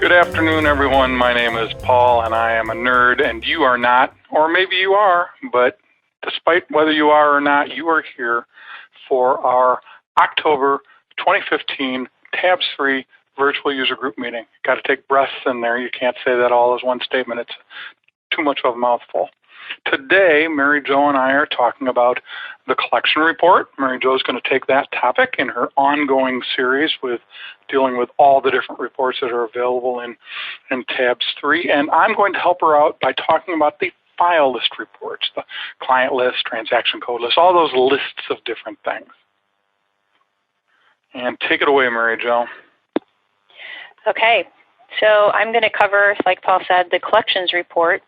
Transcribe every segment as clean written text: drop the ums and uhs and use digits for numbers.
Good afternoon, everyone. My name is Paul, and I am a nerd, and you are not, or maybe you are, but despite whether you are or not, you are here for our October 2015 Tabs3 virtual user group meeting. Got to take breaths in there. You can't say that all as one statement. It's too much of a mouthful. Today, Mary Jo and I are talking about the collection report. Mary Jo is going to take that topic in her ongoing series with dealing with all the different reports that are available in Tabs3. And I'm going to help her out by talking about the file list reports, the client list, transaction code list, all those lists of different things. And take it away, Mary Jo. Okay, so I'm going to cover, like Paul said, the collections report.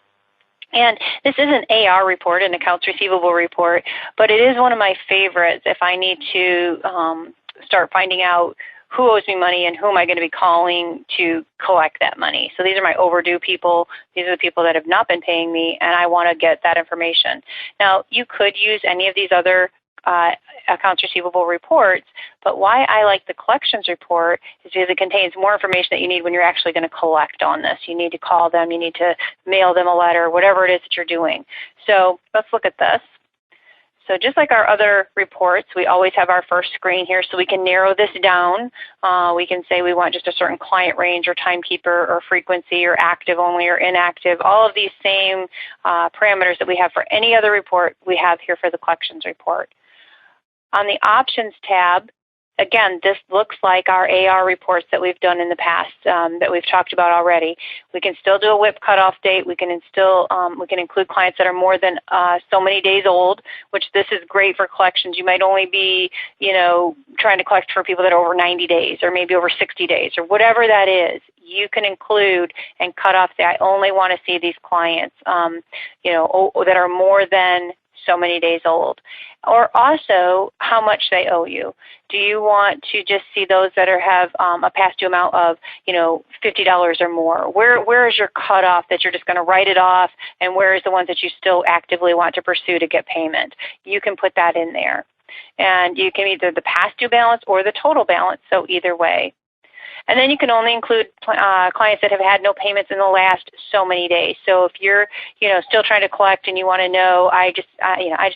And this is an AR report, an accounts receivable report, but it is one of my favorites if I need to start finding out who owes me money and who am I going to be calling to collect that money. So these are my overdue people. These are the people that have not been paying me, and I want to get that information. Now, you could use any of these other accounts receivable reports, but why I like the collections report is because it contains more information that you need when you're actually going to collect on this. You need to call them, you need to mail them a letter, whatever it is that you're doing. So let's look at this. So just like our other reports, we always have our first screen here, so we can narrow this down. We can say we want just a certain client range or timekeeper or frequency or active only or inactive. All of these same parameters that we have for any other report, we have here for the collections report. On the Options tab, again, this looks like our AR reports that we've done in the past that we've talked about already. We can still do a WIP cutoff date. We can include clients that are more than so many days old, which this is great for collections. You might only be, trying to collect for people that are over 90 days or maybe over 60 days or whatever that is. You can include and cut off, say, I only want to see these clients, that are more than so many days old. Or also how much they owe you. Do you want to just see those that have a past due amount of, $50 or more? Where is your cutoff that you're just going to write it off, and where is the ones that you still actively want to pursue to get payment? You can put that in there. And you can either the past due balance or the total balance, so either way. And then you can only include clients that have had no payments in the last so many days. So if you're, still trying to collect and you want to know, I just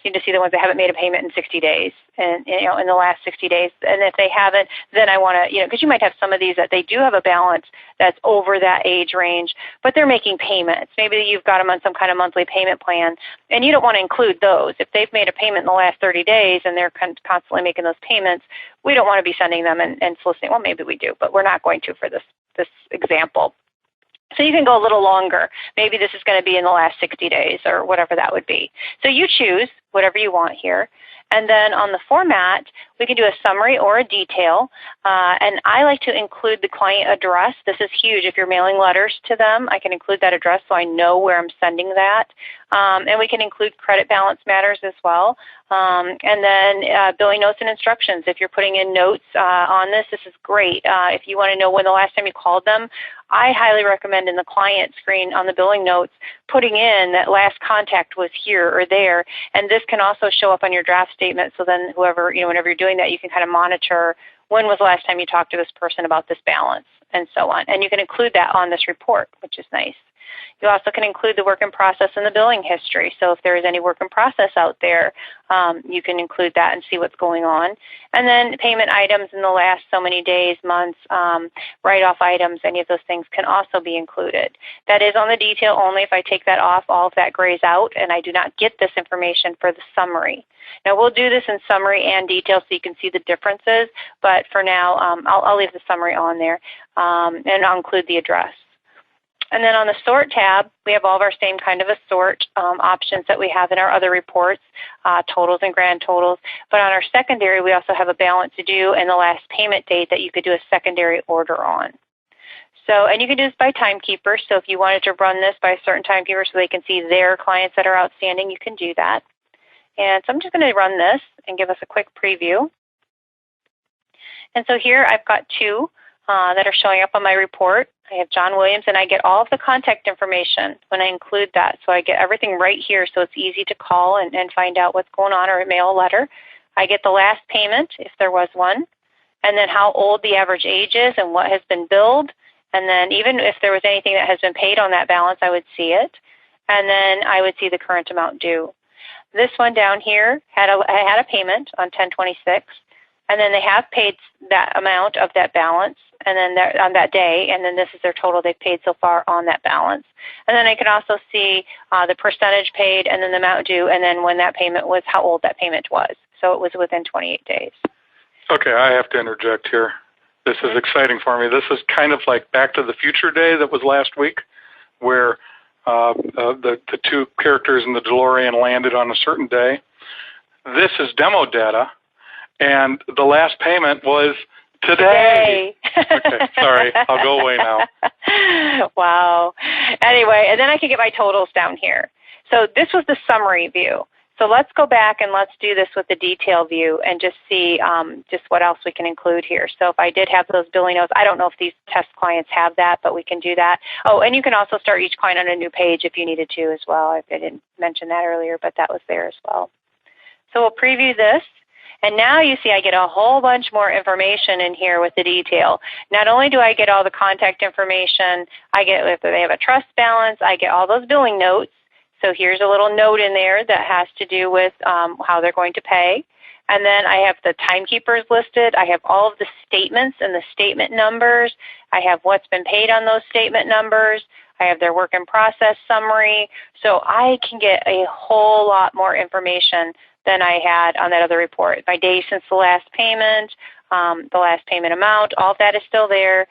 need to see the ones that haven't made a payment in 60 days, and in the last 60 days. And if they haven't, then I want to, because you might have some of these that they do have a balance that's over that age range, but they're making payments. Maybe you've got them on some kind of monthly payment plan, and you don't want to include those. If they've made a payment in the last 30 days and they're constantly making those payments, we don't want to be sending them and soliciting. Well, maybe we do, but we're not going to for this example. So you can go a little longer. Maybe this is going to be in the last 60 days or whatever that would be. So you choose whatever you want here. And then on the format, we can do a summary or a detail. And I like to include the client address. This is huge. If you're mailing letters to them, I can include that address so I know where I'm sending that. And we can include credit balance matters as well. And then billing notes and instructions. If you're putting in notes on this is great. If you want to know when the last time you called them, I highly recommend in the client screen on the billing notes putting in that last contact was here or there. And this can also show up on your draft statement, so then whoever, whenever you're doing that, you can kind of monitor when was the last time you talked to this person about this balance and so on. And you can include that on this report, which is nice. You also can include the work in process in the billing history. So if there is any work in process out there, you can include that and see what's going on. And then payment items in the last so many days, months, write-off items, any of those things can also be included. That is on the detail only. If I take that off, all of that grays out, and I do not get this information for the summary. Now, we'll do this in summary and detail so you can see the differences, but for now, I'll leave the summary on there, and I'll include the address. And then on the sort tab, we have all of our same kind of a sort options that we have in our other reports, totals and grand totals. But on our secondary, we also have a balance to do and the last payment date that you could do a secondary order on. So, and you can do this by timekeeper. So if you wanted to run this by a certain timekeeper so they can see their clients that are outstanding, you can do that. And so I'm just going to run this and give us a quick preview. And so here I've got two that are showing up on my report. I have John Williams, and I get all of the contact information when I include that. So I get everything right here, so it's easy to call and find out what's going on or mail a letter. I get the last payment, if there was one, and then how old the average age is and what has been billed, And then even if there was anything that has been paid on that balance, I would see it. And then I would see the current amount due. This one down here had a payment on 10/26, and then they have paid that amount of that balance, and then on that day, and then this is their total they've paid so far on that balance. And then I can also see the percentage paid, and then the amount due, and then when that payment was, how old that payment was. So it was within 28 days. Okay, I have to interject here. This is exciting for me. This is kind of like Back to the Future Day that was last week, where the two characters in the DeLorean landed on a certain day. This is demo data, and the last payment was today. Okay, sorry, I'll go away now. Wow. Anyway, and then I can get my totals down here. So this was the summary view. So let's go back and let's do this with the detail view and just see just what else we can include here. So if I did have those billing notes, I don't know if these test clients have that, but we can do that. Oh, and you can also start each client on a new page if you needed to as well. I didn't mention that earlier, but that was there as well. So we'll preview this. And now you see I get a whole bunch more information in here with the detail. Not only do I get all the contact information, I get if they have a trust balance, I get all those billing notes. So here's a little note in there that has to do with how they're going to pay. And then I have the timekeepers listed. I have all of the statements and the statement numbers. I have what's been paid on those statement numbers. I have their work in process summary. So I can get a whole lot more information than I had on that other report. My days since the last payment, the last payment amount, all of that is still there.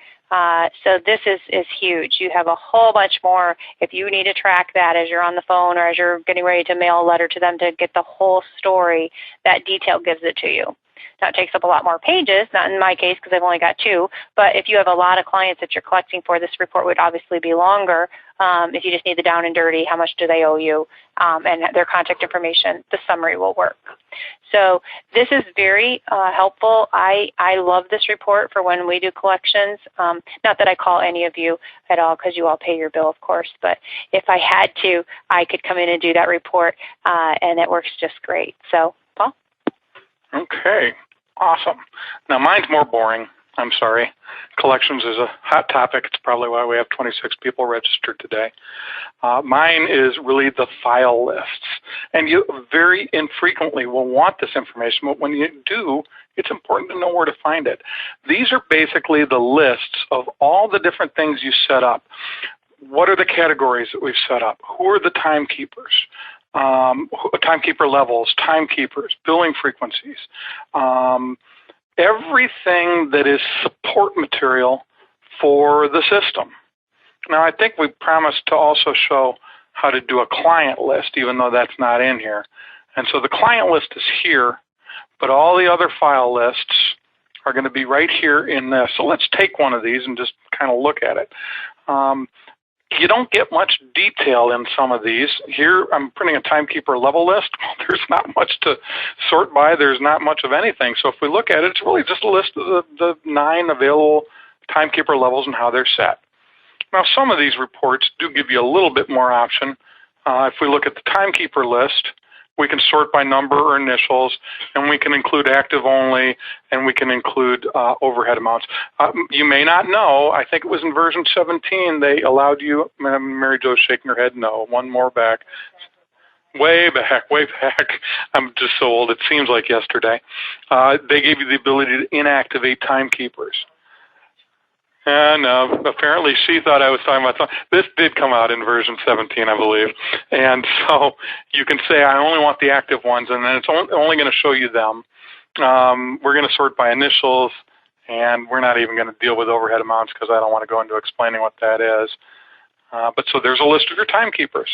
So this is huge. You have a whole bunch more if you need to track that as you're on the phone or as you're getting ready to mail a letter to them to get the whole story. That detail gives it to you. Now, it takes up a lot more pages, not in my case because I've only got 2, but if you have a lot of clients that you're collecting for, this report would obviously be longer. If you just need the down and dirty, how much do they owe you, and their contact information, the summary will work. So this is very helpful. I love this report for when we do collections. Not that I call any of you at all because you all pay your bill, of course, but if I had to, I could come in and do that report, and it works just great. So, Paul? Okay, awesome. Now mine's more boring. I'm sorry. Collections is a hot topic. It's probably why we have 26 people registered today. Mine is really the file lists. And you very infrequently will want this information, but when you do, it's important to know where to find it. These are basically the lists of all the different things you set up. What are the categories that we've set up? Who are the timekeepers? Timekeeper levels, timekeepers, billing frequencies, everything that is support material for the system. Now, I think we promised to also show how to do a client list, even though that's not in here. And so the client list is here, but all the other file lists are going to be right here in this. So let's take one of these and just kind of look at it. You don't get much detail in some of these. Here I'm printing a timekeeper level list. There's not much to sort by. There's not much of anything. So if we look at it, it's really just a list of the 9 available timekeeper levels and how they're set. Now some of these reports do give you a little bit more option. If we look at the timekeeper list, we can sort by number or initials, and we can include active only, and we can include overhead amounts. You may not know, I think it was in version 17, they allowed you, Mary Jo's shaking her head, no, one more back. Way back. I'm just so old, it seems like yesterday. They gave you the ability to inactivate timekeepers. And apparently she thought I was talking about something. This did come out in version 17, I believe. And so you can say, I only want the active ones, and then it's only going to show you them. We're going to sort by initials, and we're not even going to deal with overhead amounts because I don't want to go into explaining what that is. But so there's a list of your timekeepers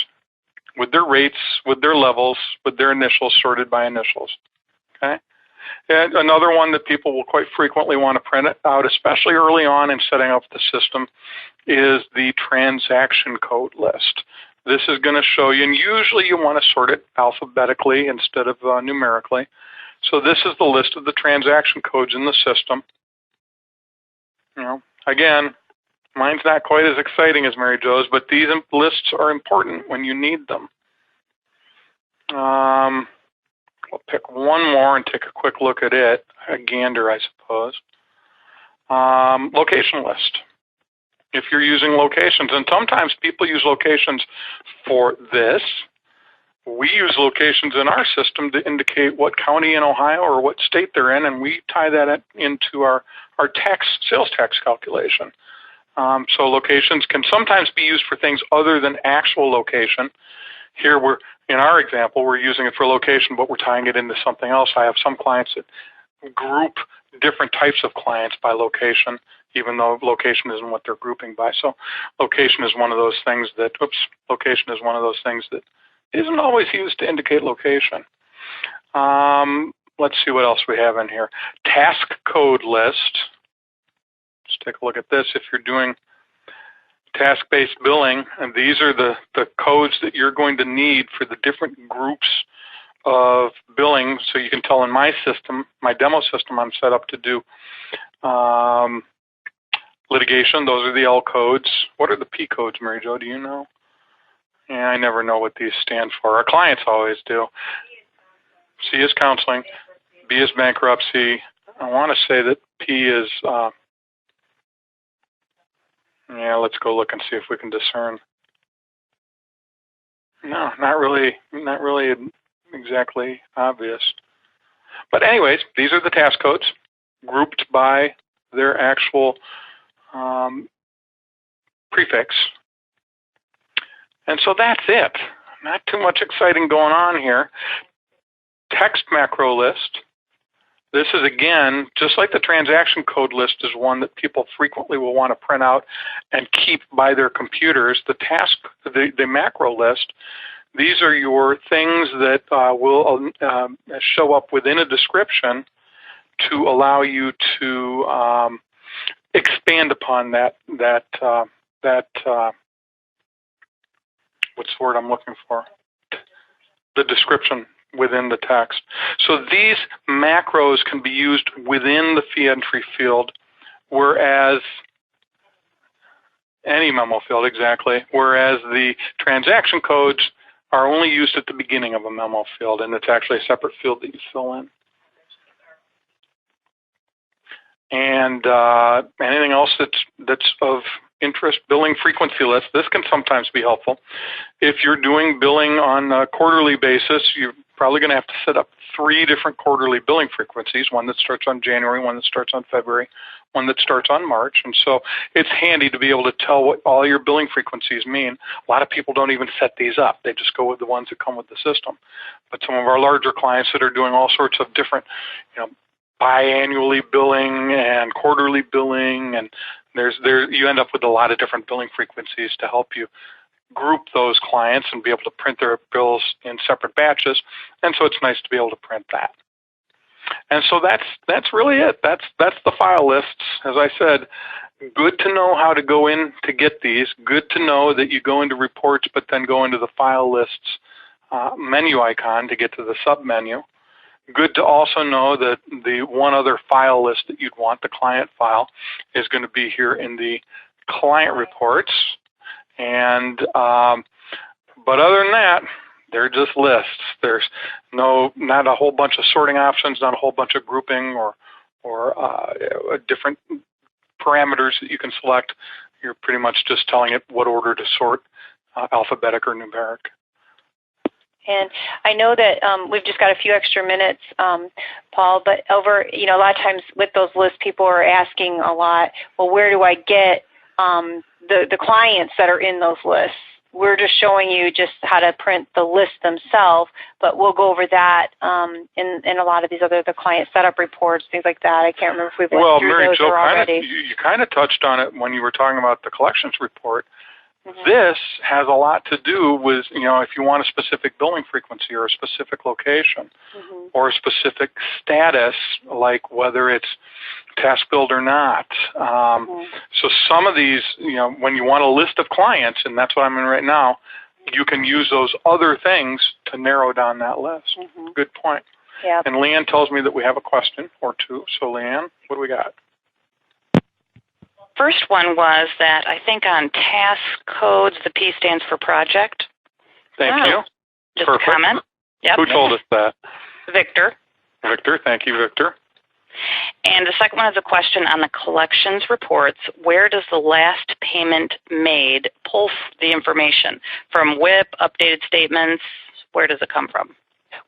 with their rates, with their levels, with their initials sorted by initials. Okay? And another one that people will quite frequently want to print out, especially early on in setting up the system, is the transaction code list. This is going to show you, and usually you want to sort it alphabetically instead of numerically. So this is the list of the transaction codes in the system. You know, again, mine's not quite as exciting as Mary Jo's, but these lists are important when you need them. We'll pick one more and take a quick look at it, a gander, I suppose. Location list. if you're using locations. And sometimes people use locations for this. We use locations in our system to indicate what county in Ohio or what state they're in, and we tie that into our sales tax calculation. So locations can sometimes be used for things other than actual location. Here, in our example, we're using it for location, but we're tying it into something else. I have some clients that group different types of clients by location, even though location isn't what they're grouping by. So location is one of those things that isn't always used to indicate location. Let's see what else we have in here. Task code list. Let's take a look at this. If you're doing task-based billing, and these are the codes that you're going to need for the different groups of billing. So you can tell in my system, my demo system, I'm set up to do litigation. Those are the L codes. What are the P codes, Mary Jo? Do you know? Yeah, I never know what these stand for. Our clients always do. C is counseling. B is bankruptcy. I want to say that P is, let's go look and see if we can discern. No, not really exactly obvious. But anyways, these are the task codes grouped by their actual prefix. And so that's it. Not too much exciting going on here. Text macro list. This is, again, just like the transaction code list is one that people frequently will want to print out and keep by their computers. The macro list, these are your things that will show up within a description to allow you to expand upon that what's the word I'm looking for? The description within the text. So these macros can be used within the fee entry field, whereas any memo field, exactly, whereas the transaction codes are only used at the beginning of a memo field, and it's actually a separate field that you fill in. And anything else that's of interest, billing frequency list. This can sometimes be helpful. If you're doing billing on a quarterly basis, you're probably going to have to set up 3 different quarterly billing frequencies, one that starts on January, one that starts on February, one that starts on March. And so it's handy to be able to tell what all your billing frequencies mean. A lot of people don't even set these up. They just go with the ones that come with the system. But some of our larger clients that are doing all sorts of different, biannually billing and quarterly billing, and you end up with a lot of different billing frequencies to help you group those clients and be able to print their bills in separate batches. And so it's nice to be able to print that. And so that's really it. That's the file lists. As I said, good to know how to go in to get these. Good to know that you go into reports, but then go into the file lists menu icon to get to the sub menu. Good to also know that the one other file list that you'd want, the client file, is going to be here in the client reports. And but other than that, they're just lists. There's not a whole bunch of sorting options, not a whole bunch of grouping or different parameters that you can select. You're pretty much just telling it what order to sort, alphabetic or numeric. And I know that we've just got a few extra minutes, Paul, but a lot of times with those lists, people are asking a lot, well, where do I get the clients that are in those lists? We're just showing you just how to print the list themselves, but we'll go over that in a lot of these the client setup reports, things like that. I can't remember if we've went through those already. You kind of touched on it when you were talking about the collections report. This has a lot to do with, if you want a specific billing frequency or a specific location or a specific status, like whether it's task billed or not. So some of these, when you want a list of clients, and that's what I'm in right now, you can use those other things to narrow down that list. Good point. Yep. And Leanne tells me that we have a question or two. So Leanne, what do we got? First one was that I think on task codes, the P stands for project. Thank you. Just Perfect. a comment. Yep. Who told us that? Victor. Victor, thank you, Victor. And the second one is a question on the collections reports. Where does the last payment made pull the information? From WIP, updated statements? Where does it come from?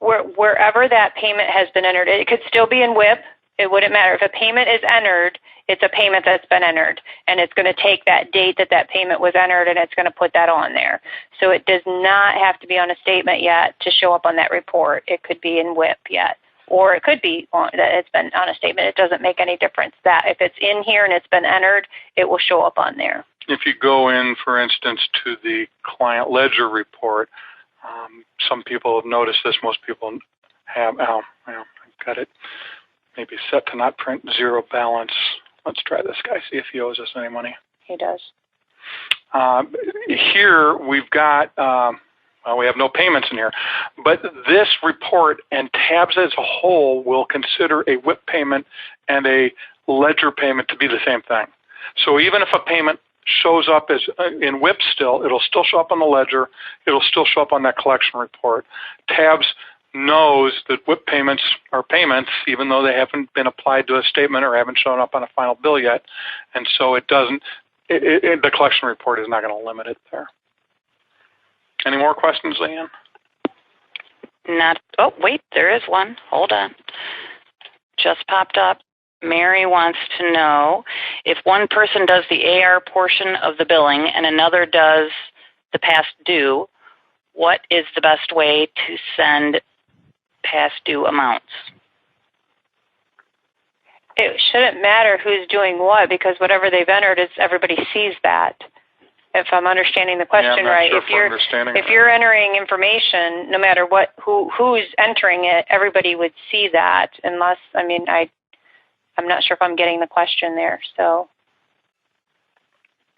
Wherever that payment has been entered. It could still be in WIP. It wouldn't matter. If a payment is entered, it's a payment that's been entered. And it's going to take that date that payment was entered, and it's going to put that on there. So it does not have to be on a statement yet to show up on that report. It could be in WIP yet. Or it could be that it's been on a statement. It doesn't make any difference. That if it's in here and it's been entered, it will show up on there. If you go in, for instance, to the client ledger report, some people have noticed this. Most people have. I've got it maybe set to not print zero balance. Let's try this guy, see if he owes us any money. He does. Here we've got, we have no payments in here, but this report and Tabs as a whole will consider a WIP payment and a ledger payment to be the same thing. So even if a payment shows up as in WIP still, it'll still show up on the ledger, it'll still show up on that collection report. Tabs knows that WIP payments are payments, even though they haven't been applied to a statement or haven't shown up on a final bill yet, and so it doesn't. The collection report is not going to limit it there. Any more questions, Leanne? Not. Oh, wait, there is one. Hold on. Just popped up. Mary wants to know if one person does the AR portion of the billing and another does the past due, what is the best way to send past due amounts? It shouldn't matter who's doing what, because whatever they've entered, everybody sees that. If I'm understanding the question right, sure if you're entering information, no matter who's entering it, everybody would see that. Unless, I'm not sure if I'm getting the question there. So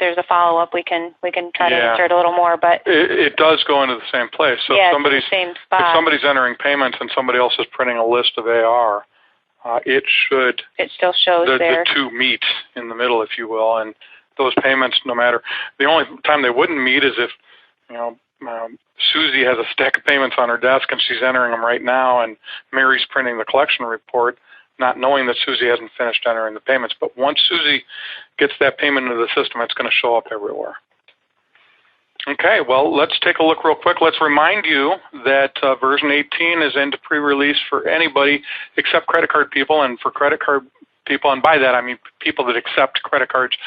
there's a follow up. We can try to answer it a little more, but it does go into the same place. So yeah, if same spot. If somebody's entering payments and somebody else is printing a list of AR, it still shows there. The two meet in the middle, if you will, and those payments, no matter, the only time they wouldn't meet is if, Susie has a stack of payments on her desk and she's entering them right now, and Mary's printing the collection report, not knowing that Susie hasn't finished entering the payments. But once Susie gets that payment into the system, it's going to show up everywhere. Okay, well, let's take a look real quick. Let's remind you that version 18 is into pre-release for anybody except credit card people, and for credit card people, and by that I mean people that accept credit cards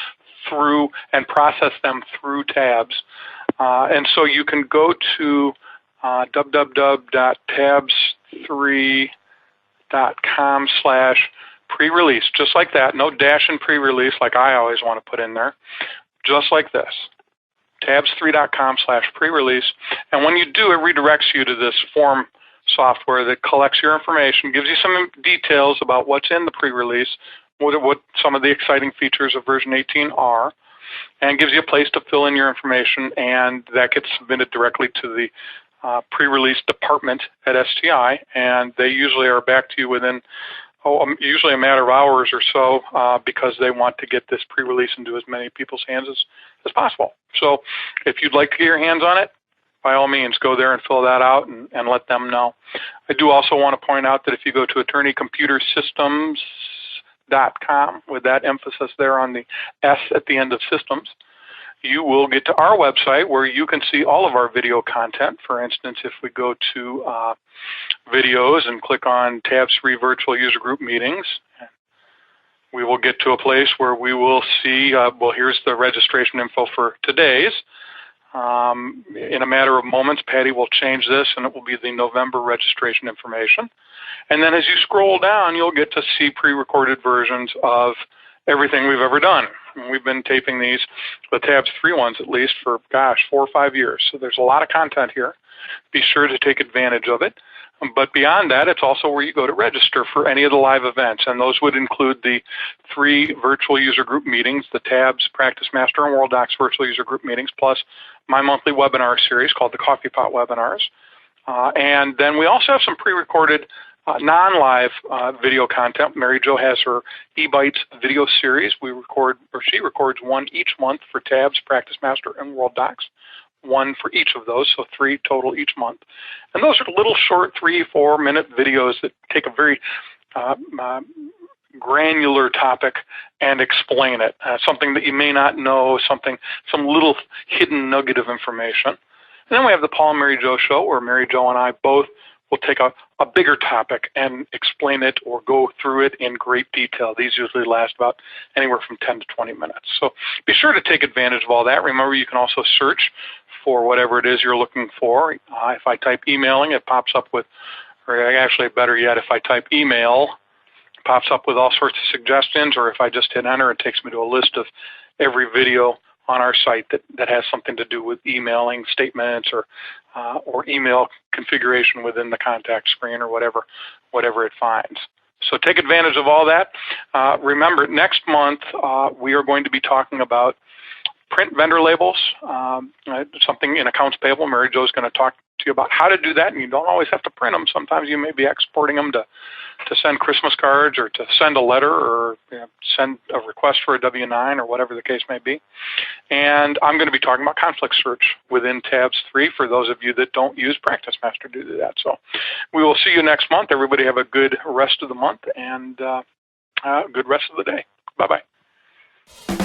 through and process them through Tabs. And so you can go to www.tabs3.com/pre-release, just like that. No dash in pre-release like I always want to put in there. Just like this. Tabs3.com/pre-release. And when you do, it redirects you to this form software that collects your information, gives you some details about what's in the pre-release, what some of the exciting features of version 18 are, and gives you a place to fill in your information, and that gets submitted directly to the pre-release department at STI, and they usually are back to you within usually a matter of hours or so, because they want to get this pre-release into as many people's hands as possible. So if you'd like to get your hands on it, by all means, go there and fill that out and let them know. I do also want to point out that if you go to attorneycomputersystems.com, with that emphasis there on the S at the end of systems, you will get to our website where you can see all of our video content. For instance, if we go to videos and click on Tabs3 Virtual User Group Meetings, we will get to a place where we will see, here's the registration info for today's. In a matter of moments, Patty will change this, and it will be the November registration information. And then as you scroll down, you'll get to see pre-recorded versions of everything we've ever done. We've been taping these, the Tabs 3 ones at least, for, 4 or 5 years. So there's a lot of content here. Be sure to take advantage of it. But beyond that, it's also where you go to register for any of the live events, and those would include the 3 virtual user group meetings, the Tabs, Practice Master, and World Docs virtual user group meetings, plus my monthly webinar series called the Coffee Pot Webinars. And then we also have some pre-recorded non-live video content. Mary Jo has her eBytes video series. She records one each month for Tabs, Practice Master, and World Docs. One for each of those, so 3 total each month. And those are little short 3-4 minute videos that take a very granular topic and explain it. Something that you may not know, some little hidden nugget of information. And then we have the Paul and Mary Jo show, where Mary Jo and I both will take a bigger topic and explain it or go through it in great detail. These usually last about anywhere from 10 to 20 minutes. So be sure to take advantage of all that. Remember, you can also search for whatever it is you're looking for. If I type emailing, it pops up with, or actually better yet, if I type email, it pops up with all sorts of suggestions, or if I just hit enter, it takes me to a list of every video on our site that has something to do with emailing statements or email configuration within the contact screen or whatever it finds. So take advantage of all that. Remember, next month we are going to be talking about print vendor labels, something in accounts payable. Mary Jo is going to talk to you about how to do that, and you don't always have to print them. Sometimes you may be exporting them to send Christmas cards or to send a letter or send a request for a W-9 or whatever the case may be. And I'm going to be talking about conflict search within Tabs3 for those of you that don't use Practice Master to do that. So we will see you next month. Everybody have a good rest of the month and a good rest of the day. Bye-bye.